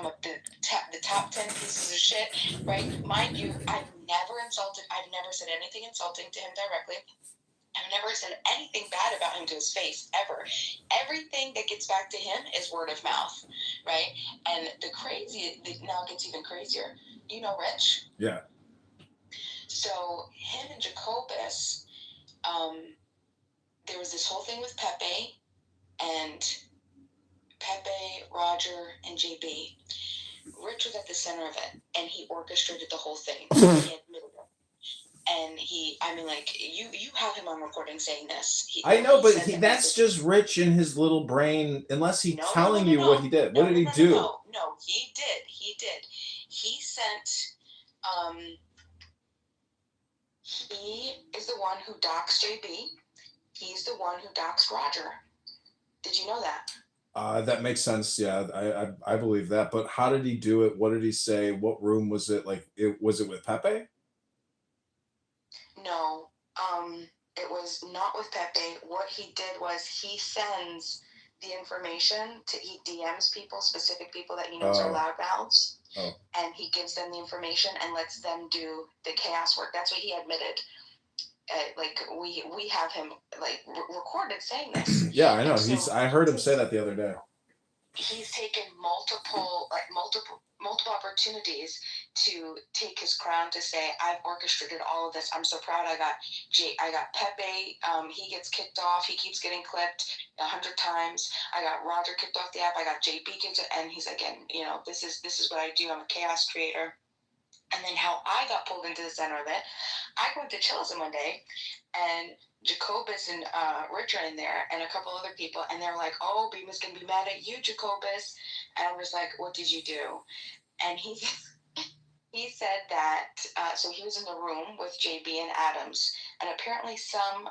the top 10 pieces of shit, right? Mind you, I've never said anything insulting to him directly. I've never said anything bad about him to his face, ever. Everything that gets back to him is word of mouth, right? And now it gets even crazier. You know Rich? Yeah. So him and Jacobus, there was this whole thing with Pepe, and Roger, and JB. Rich was at the center of it, and he orchestrated the whole thing. He admitted it. And you have him on recording saying this. I know, but that's just Rich in his little brain, unless he's telling you what he did. What did he do? No, he did. He sent, he is the one who doxed JB. He's the one who doxed Roger. Did you know that? That makes sense. Yeah, I believe that. But how did he do it? What did he say? What room was it? Was it with Pepe? No, it was not with Pepe. What he did was he sends the information he DMs people, specific people that he knows are loudmouths, and he gives them the information and lets them do the chaos work. That's what he admitted. We have him recorded saying this. Yeah, I know. I heard him say that the other day. He's taken multiple opportunities to take his crown, to say, I've orchestrated all of this. I'm so proud. I got Pepe. He gets kicked off. He keeps getting clipped 100 times. I got Roger kicked off the app. I got JB kicked, and he's like, this is what I do. I'm a chaos creator. And then how I got pulled into the center of it, I went to Chillism one day, and Jacobus and Rich are in there, and a couple other people, and they're like, oh, Beema's going to be mad at you, Jacobus. And I was like, what did you do? And he said that, so he was in the room with JB and Adams, and apparently some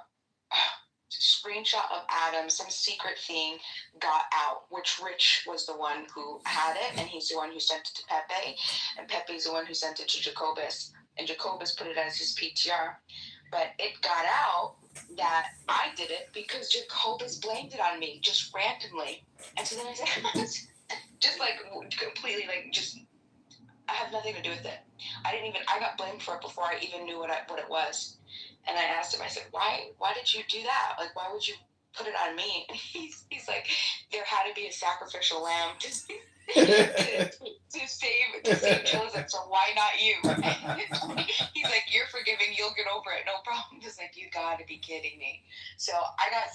screenshot of Adams, some secret thing got out, which Rich was the one who had it, and he's the one who sent it to Pepe, and Pepe's the one who sent it to Jacobus, and Jacobus put it as his PTR. But it got out that I did it because Jacobus blamed it on me, just randomly. And so then I said, just completely, I have nothing to do with it. I got blamed for it before I even knew what it was. And I asked him, I said, why did you do that? Why would you put it on me? And he's like, there had to be a sacrificial lamb to save Joseph, so why not you? He's like, you're forgiving, you'll get over it, no problem. He's like, you gotta be kidding me. So I got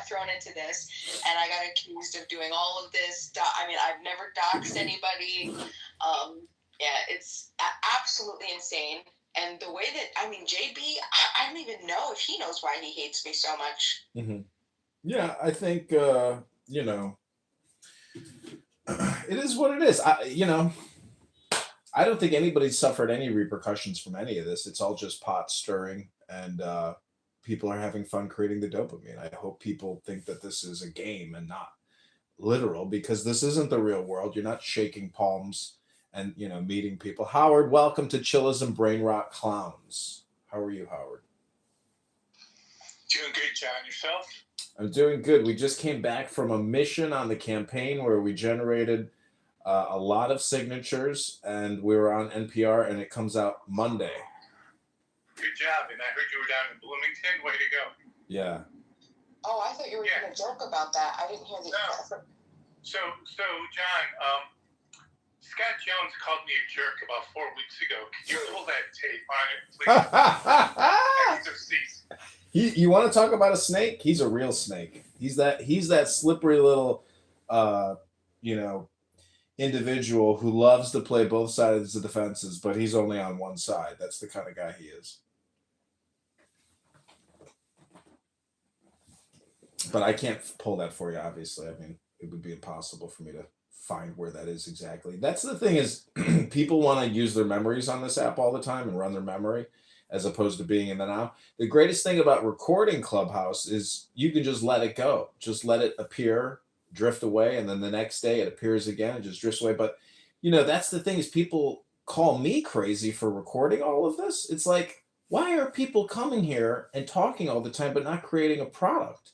thrown into this, and I got accused of doing all of this. I've never doxed anybody. It's absolutely insane. And the way that, JB, I don't even know if he knows why he hates me so much. Mm-hmm. Yeah, I think, it is what it is. I don't think anybody's suffered any repercussions from any of this. It's all just pot stirring, and people are having fun creating the dopamine. I hope people think that this is a game and not literal, because this isn't the real world. You're not shaking palms and meeting people. Howard, welcome to Chillism Brain Rot Clowns. How are you, Howard? Doing good, John. Yourself? I'm doing good. We just came back from a mission on the campaign where we generated a lot of signatures, and we were on NPR, and it comes out Monday. Good job. And I heard you were down in Bloomington. Way to go. Yeah. Oh, I thought you were going to joke about that. I didn't hear the... No. So, John, Scott Jones called me a jerk about 4 weeks ago. Could you pull that tape on it, please? You want to talk about a snake? He's a real snake. He's that slippery little, individual who loves to play both sides of the fences, but he's only on one side. That's the kind of guy he is. But I can't pull that for you, obviously. It would be impossible for me to find where that is exactly. That's the thing, is people want to use their memories on this app all the time and run their memory as opposed to being in the now. The greatest thing about recording Clubhouse is you can just let it go. Just let it appear, drift away, and then the next day it appears again and just drifts away. But, that's the thing, is people call me crazy for recording all of this. It's like, why are people coming here and talking all the time but not creating a product?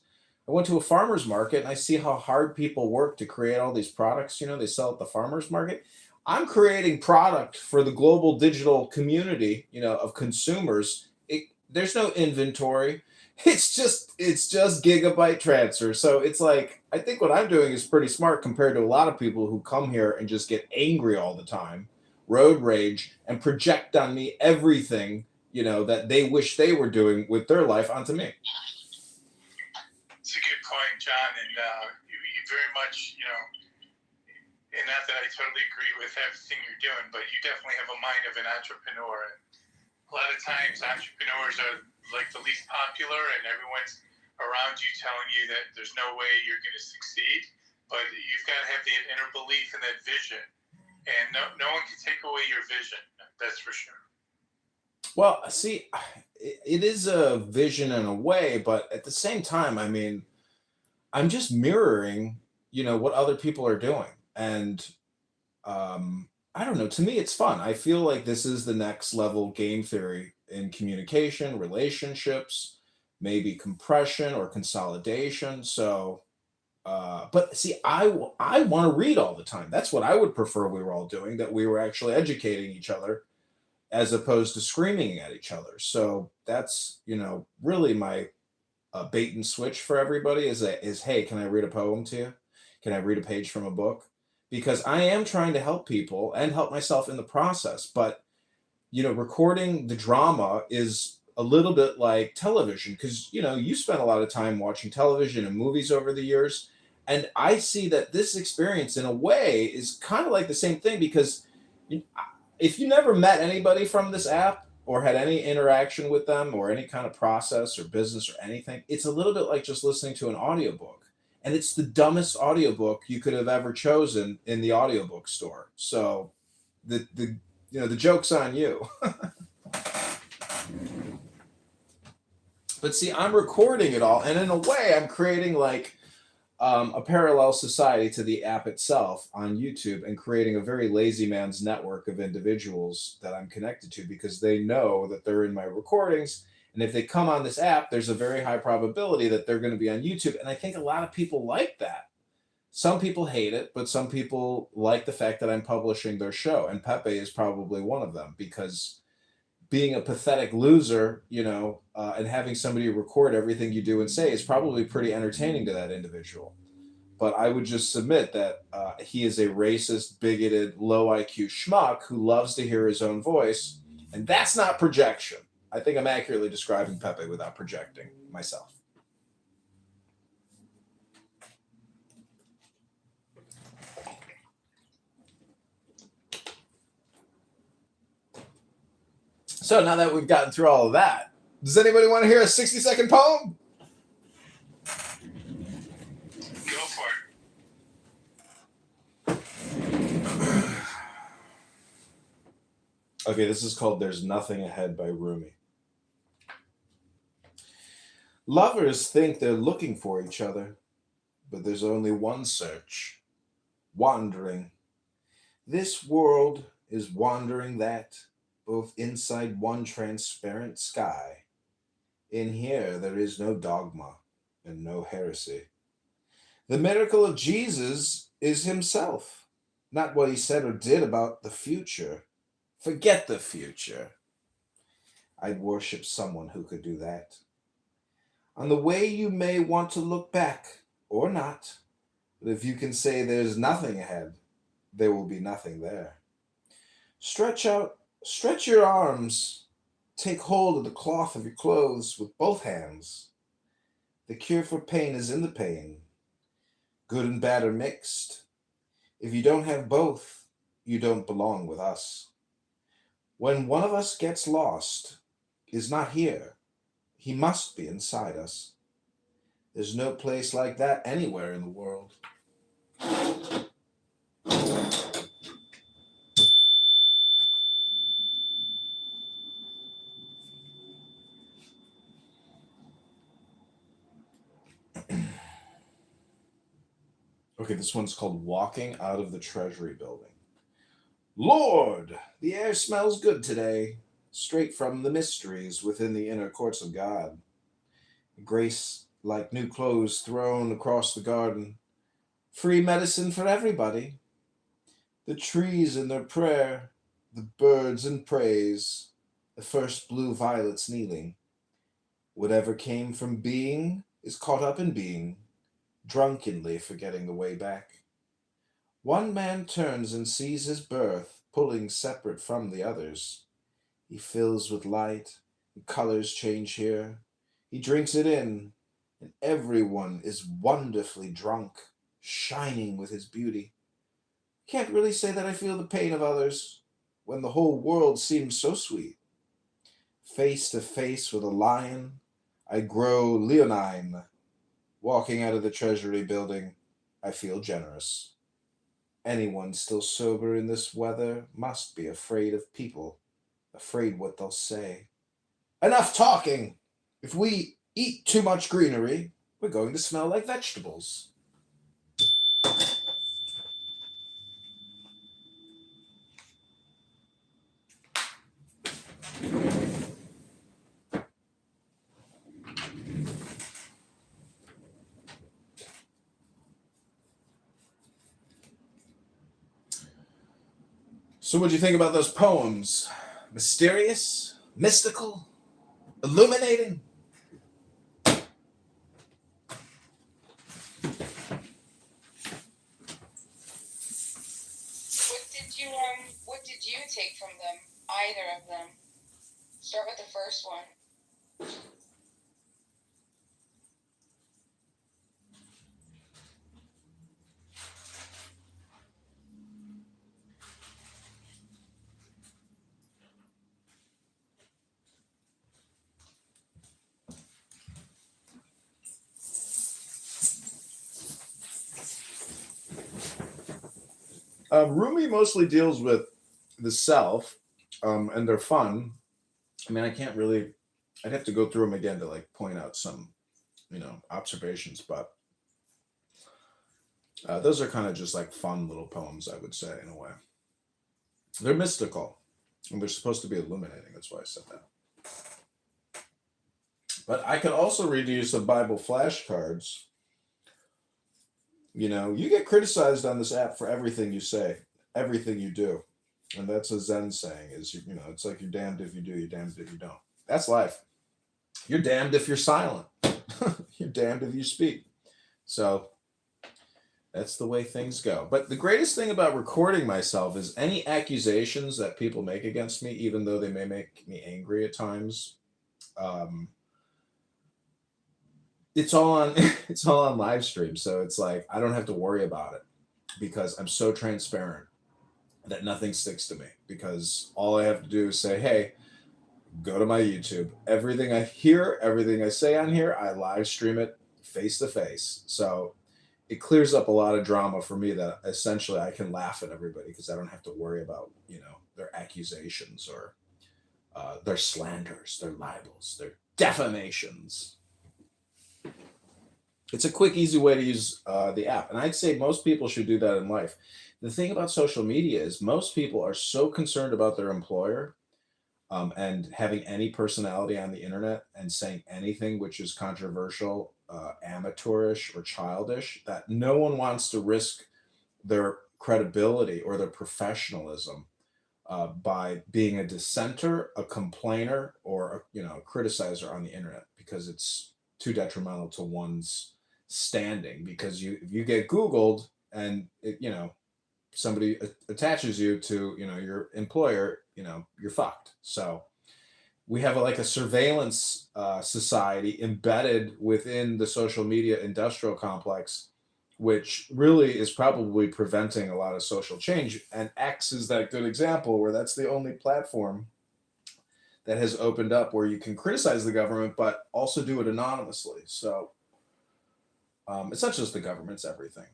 I went to a farmer's market and I see how hard people work to create all these products, they sell at the farmer's market. I'm creating product for the global digital community, of consumers. There's no inventory. It's just gigabyte transfer. So it's like I think what I'm doing is pretty smart compared to a lot of people who come here and just get angry all the time, road rage, and project on me everything, that they wish they were doing with their life onto me. It's a good point, John, and you very much, and not that I totally agree with everything you're doing, but you definitely have a mind of an entrepreneur. And a lot of times entrepreneurs are like the least popular and everyone's around you telling you that there's no way you're going to succeed, but you've got to have the inner belief and that vision, and no one can take away your vision. That's for sure. Well, see, it is a vision in a way, but at the same time, I mean, I'm just mirroring, what other people are doing. And I don't know, to me, it's fun. I feel like this is the next level game theory in communication, relationships, maybe compression or consolidation. So, but see, I want to read all the time. That's what I would prefer we were all doing, that we were actually educating each other as opposed to screaming at each other. So that's, really my bait and switch for everybody is, hey, can I read a poem to you? Can I read a page from a book? Because I am trying to help people and help myself in the process. But, recording the drama is a little bit like television because, you spent a lot of time watching television and movies over the years. And I see that this experience in a way is kind of like the same thing because you- if you never met anybody from this app or had any interaction with them or any kind of process or business or anything, it's a little bit like just listening to an audiobook. And it's the dumbest audiobook you could have ever chosen in the audiobook store. So the joke's on you. But see, I'm recording it all, and in a way, I'm creating like a parallel society to the app itself on YouTube and creating a very lazy man's network of individuals that I'm connected to because they know that they're in my recordings. And if they come on this app, there's a very high probability that they're going to be on YouTube. And I think a lot of people like that. Some people hate it, but some people like the fact that I'm publishing their show. And Pepe is probably one of them because being a pathetic loser, and having somebody record everything you do and say is probably pretty entertaining to that individual. But I would just submit that he is a racist, bigoted, low IQ schmuck who loves to hear his own voice. And that's not projection. I think I'm accurately describing Pepe without projecting myself. So now that we've gotten through all of that, does anybody want to hear a 60-second poem? Go for it. Okay, this is called There's Nothing Ahead by Rumi. Lovers think they're looking for each other, but there's only one search, wandering. This world is wandering that, both inside one transparent sky. In here, there is no dogma and no heresy. The miracle of Jesus is himself, not what he said or did about the future. Forget the future. I'd worship someone who could do that. On the way, you may want to look back or not, but if you can say there's nothing ahead, there will be nothing there. Stretch your arms, take hold of the cloth of your clothes with both hands. The cure for pain is in the pain. Good and bad are mixed. If you don't have both, you don't belong with us. When one of us gets lost, is not here, he must be inside us. There's no place like that anywhere in the world. Okay, this one's called Walking Out of the Treasury Building. Lord, the air smells good today, straight from the mysteries within the inner courts of God. Grace like new clothes thrown across the garden. Free medicine for everybody. The trees in their prayer, the birds in praise, the first blue violets kneeling. Whatever came from being is caught up in being, drunkenly forgetting the way back. One man turns and sees his birth, pulling separate from the others. He fills with light, and colors change here. He drinks it in, and everyone is wonderfully drunk, shining with his beauty. Can't really say that I feel the pain of others, when the whole world seems so sweet. Face to face with a lion, I grow leonine. Walking out of the Treasury building, I feel generous. Anyone still sober in this weather must be afraid of people, afraid what they'll say. Enough talking! If we eat too much greenery, we're going to smell like vegetables. So, what do you think about those poems? Mysterious? Mystical? Illuminating? What did you take from them? Either of them. Start with the first one. Rumi mostly deals with the self, and they're fun. I mean, I can't really. I'd have to go through them again to like point out some, observations. But those are kind of just like fun little poems, I would say, in a way. They're mystical, and they're supposed to be illuminating. That's why I said that. But I could also read you some Bible flashcards. You get criticized on this app for everything you say, everything you do. And that's a Zen saying is, it's like you're damned if you do, you're damned if you don't. That's life. You're damned if you're silent. You're damned if you speak. So that's the way things go. But the greatest thing about recording myself is any accusations that people make against me, even though they may make me angry at times, it's all on it's all on live stream. So it's like I don't have to worry about it because I'm so transparent that nothing sticks to me, because all I have to do is say, hey, go to my YouTube. Everything I hear, everything I say on here, I live stream it face to face. So it clears up a lot of drama for me that essentially I can laugh at everybody because I don't have to worry about, their accusations or their slanders, their libels, their defamations. It's a quick, easy way to use the app. And I'd say most people should do that in life. The thing about social media is most people are so concerned about their employer and having any personality on the internet and saying anything which is controversial, amateurish, or childish, that no one wants to risk their credibility or their professionalism by being a dissenter, a complainer, or a criticizer on the internet, because it's too detrimental to one's standing. Because if you get Googled and somebody attaches you to your employer, you're fucked. So we have like a surveillance society embedded within the social media industrial complex, which really is probably preventing a lot of social change. And X is that good example where that's the only platform that has opened up where you can criticize the government, but also do it anonymously. So it's not just the government, it's everything.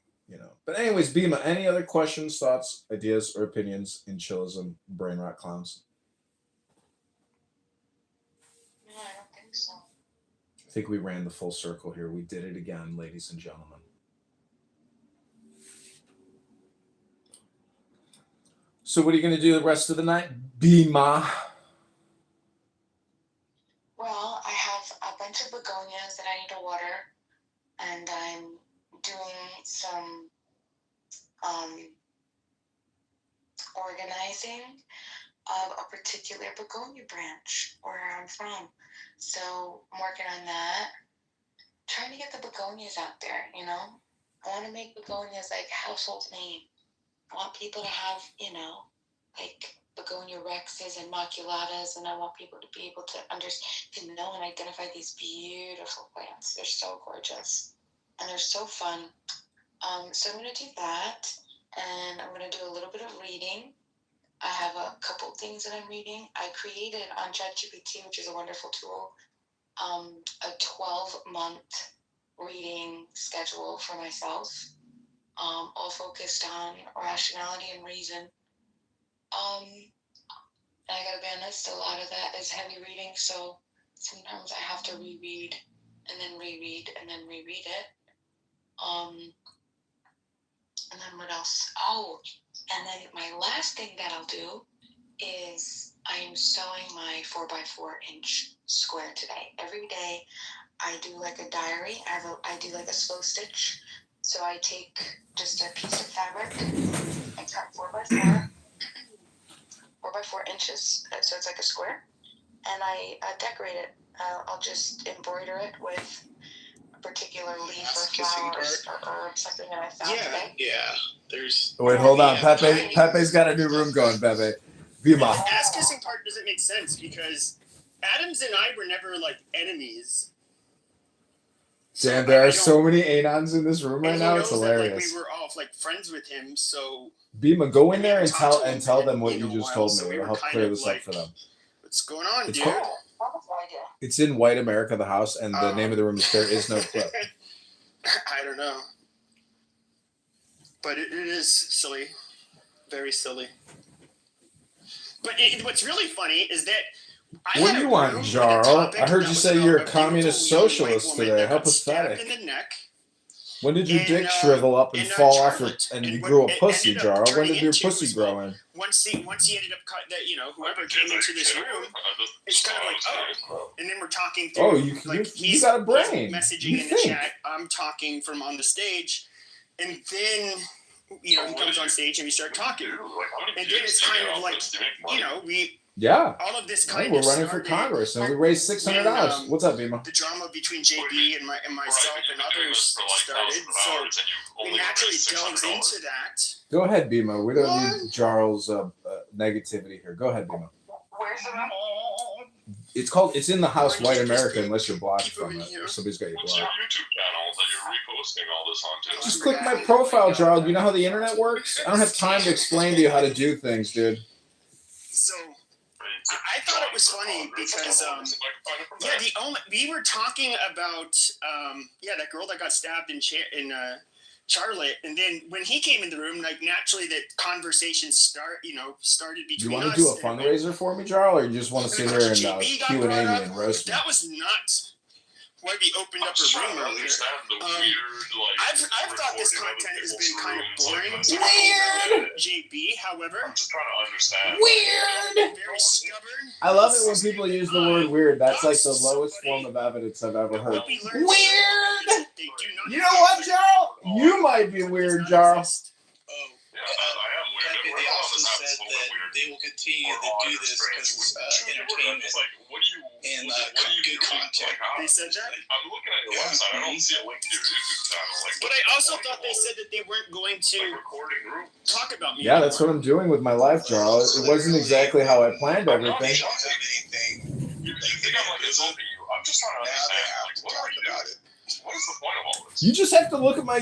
But anyways, Bima, any other questions, thoughts, ideas, or opinions in chillism, brain rot clowns? No, I don't think so. I think we ran the full circle here. We did it again, ladies and gentlemen. So what are you going to do the rest of the night, Bima? Well, I have a bunch of begonias that I need to water. organizing of a particular begonia branch where I'm from. So I'm working on that. Trying to get the begonias out there, you know? I want to make begonias like a household name. I want people to have, you know, like begonia rexes and maculatas, and I want people to be able to understand, to know and identify these beautiful plants. They're so gorgeous and they're so fun. So I'm going to do that, and I'm going to do a little bit of reading. I have a couple things that I'm reading. I created on ChatGPT, which is a wonderful tool, a 12-month reading schedule for myself, all focused on rationality and reason. And I gotta be honest, a lot of that is heavy reading, so sometimes I have to reread and then reread and then reread it. And then what else? Oh, and then my last thing that I'll do is I am sewing my 4x4-inch square today. Every day I do like a diary. I do like a slow stitch. So I take just a piece of fabric and cut 4x4 inches. So it's like a square. And I decorate it. I'll just embroider it with a particular leaf or flowers or herb, something that I found today. Yeah. There's. Wait, hold on. Pepe's got a new room going, Pepe. Bima. The ass kissing part doesn't make sense because Adams and I were never like enemies. Damn, there are so many Anons in this room right now. It's hilarious. That, like, we were all like friends with him, so. Bima, go in there and tell them what you just told me. It'll help clear this up for them. What's going on, dude? It's in White America, the house, and the name of the room is There Is No Clip. I don't know. But it is silly. Very silly. But what's really funny is that what do you want, Jarl? I heard you say you're a communist socialist today. How pathetic. In the neck. When did your dick shrivel up and fall off and you grew a pussy, Jarl? When did your pussy grow in? Once he ended up cut that, whoever came into this room, it's kind of like, oh. And then we're talking through. Oh, you got a brain. Messaging in the chat. I'm talking from on the stage. And then, he comes on stage and we start talking. And then it's kind of like, all of this kind we're running for Congress and we raised $600. What's up, Bima? The drama between JB and myself and others started, so we naturally delved into that. Go ahead, Bima. We don't need Jarl's negativity here. Go ahead, Bima. Where's the room? It's in the house White America unless you're blocked from it. Or somebody's got you blocked. What's your YouTube channel that you're reposting all this onto? Just click my profile, Jarl. You know how the internet works? I don't have time to explain to you how to do things, dude. So I thought it was funny because we were talking about that girl that got stabbed in Charlotte, and then when he came in the room, like naturally that conversation started between us. You want to do a fundraiser for me, Jarl, or you just want to sit here and Q&A me and roast me? That was not why we opened up a room earlier. I've thought this content has been kind of boring. Weird. JB, however, I'm just trying to understand. Weird. Very stubborn. I love it when people use the word weird. That's like the lowest form of evidence I've ever heard. Weird. You know what, Jarl? You might be weird, Jarl. I am weird. They also said that they will continue to do this because it's entertainment and good content. They said that? I'm looking at your website. I don't see a link to your YouTube channel. But I also thought they said that they weren't going to talk about me. Yeah, that's what I'm doing with my life, Jarl. It wasn't exactly how I planned everything. You think I'm insulting you? I'm just trying to understand. What are you doing? What is the point of all this? You just have to look at my